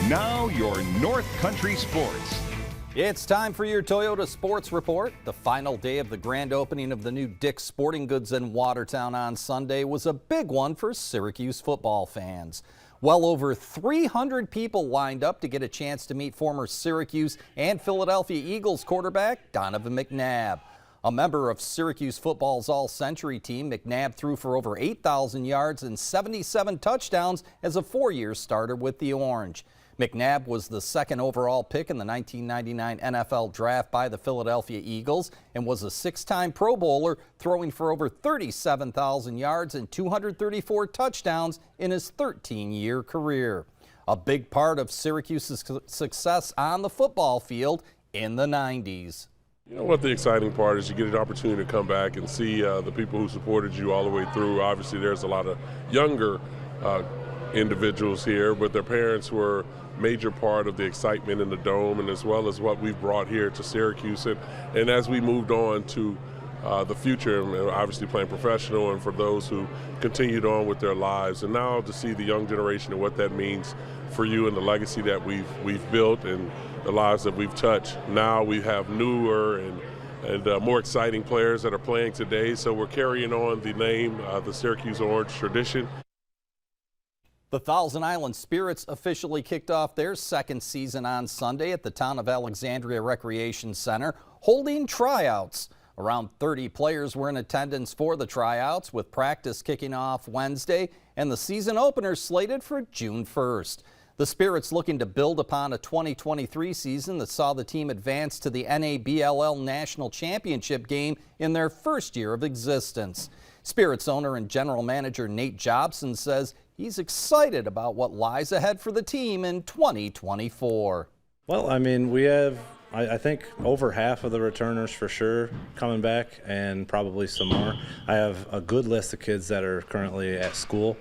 Now your North Country Sports. It's time for your Toyota Sports Report. The final day of the grand opening of the new Dick's Sporting Goods in Watertown on Sunday was a big one for Syracuse football fans. Well over 300 people lined up to get a chance to meet former Syracuse and Philadelphia Eagles quarterback Donovan Mcnabb. A member of Syracuse football's all-century team, McNabb threw for over 8,000 yards and 77 touchdowns as a four-year starter with the Orange. McNabb was the second overall pick in the 1999 NFL Draft by the Philadelphia Eagles and was a six-time Pro Bowler, throwing for over 37,000 yards and 234 touchdowns in his 13-year career. A big part of Syracuse's success on the football field in the 90s. You know what the exciting part is? You get an opportunity to come back and see the people who supported you all the way through. Obviously, there's a lot of younger individuals here, but their parents were a major part of the excitement in the Dome, and as well as what we've brought here to Syracuse. And as we moved on to the future, and obviously playing professional, and for those who continued on with their lives, and now to see the young generation and what that means for you and the legacy that we've built and the lives that we've touched. Now we have newer and more exciting players that are playing today, so we're carrying on the name, the Syracuse Orange tradition. The Thousand Island Spirits officially kicked off their second season on Sunday at the Town of Alexandria Recreation Center, holding tryouts. Around 30 players were in attendance for the tryouts, with practice kicking off Wednesday and the season opener slated for June 1st. The Spirits looking to build upon a 2023 season that saw the team advance to the NABLL National Championship game in their first year of existence. Spirits owner and general manager Nate Jobson says he's excited about what lies ahead for the team in 2024. Well, I mean, we have, I think, over half of the returners for sure coming back, and probably some more. I have a good list of kids that are currently at school,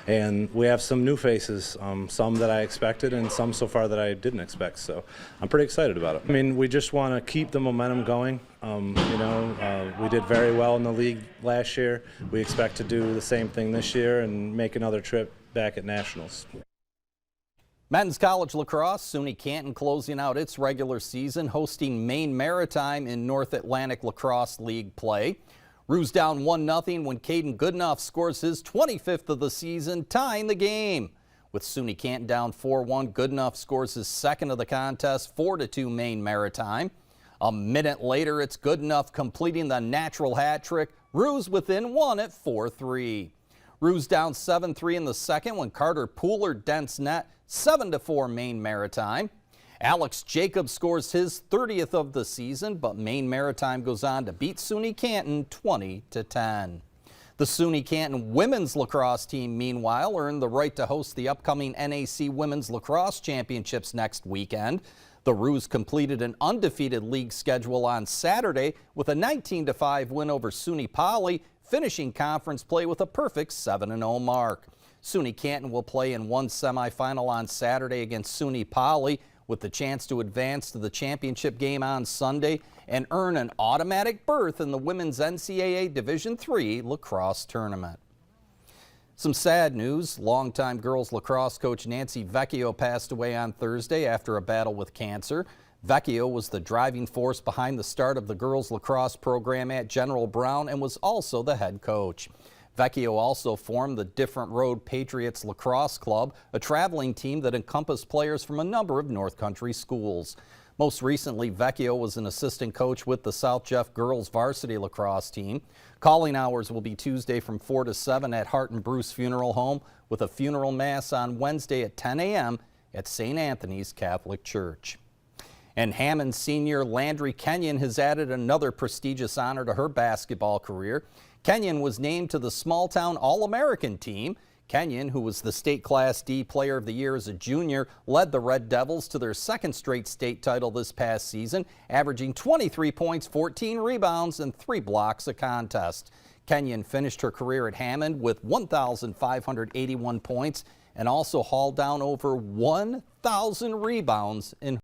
and we have some new faces, some that I expected and some so far that I didn't expect, so I'm pretty excited about it. I mean, we just want to keep the momentum going. We did very well in the league last year. We expect to do the same thing this year and make another trip back at Nationals. Men's college lacrosse, SUNY Canton closing out its regular season, hosting Maine Maritime in North Atlantic Lacrosse League play. Roos down 1-0 when Caden Goodenough scores his 25th of the season, tying the game. With SUNY Canton down 4-1, Goodenough scores his second of the contest, 4-2 Maine Maritime. A minute later, it's Goodenough completing the natural hat trick. Roos within one at 4-3. Roos down 7-3 in the second when Carter Pooler dents net, 7-4 Maine Maritime. Alex Jacobs scores his 30th of the season, but Maine Maritime goes on to beat SUNY Canton 20-10. The SUNY Canton women's lacrosse team, meanwhile, earned the right to host the upcoming NAC Women's Lacrosse Championships next weekend. The Roos completed an undefeated league schedule on Saturday with a 19-5 win over SUNY Poly, finishing conference play with a perfect 7-0 mark. SUNY Canton will play in one semifinal on Saturday against SUNY Poly, with the chance to advance to the championship game on Sunday and earn an automatic berth in the women's NCAA Division III lacrosse tournament. Some sad news. Longtime girls lacrosse coach Nancy Vecchio passed away on Thursday after a battle with cancer. Vecchio was the driving force behind the start of the girls lacrosse program at General Brown and was also the head coach. Vecchio also formed the Different Road Patriots Lacrosse Club, a traveling team that encompassed players from a number of North Country schools. Most recently, Vecchio was an assistant coach with the South Jeff girls varsity lacrosse team. Calling hours will be Tuesday from 4 to 7 at Hart and Bruce Funeral Home, with a funeral mass on Wednesday at 10 a.m. at St. Anthony's Catholic Church. And Hammond senior Landry Kenyon has added another prestigious honor to her basketball career. Kenyon was named to the Small-Town All-American team. Kenyon, who was the state Class D Player of the Year as a junior, led the Red Devils to their second straight state title this past season, averaging 23 points, 14 rebounds, and 3 blocks a contest. Kenyon finished her career at Hammond with 1,581 points and also hauled down over 1,000 rebounds in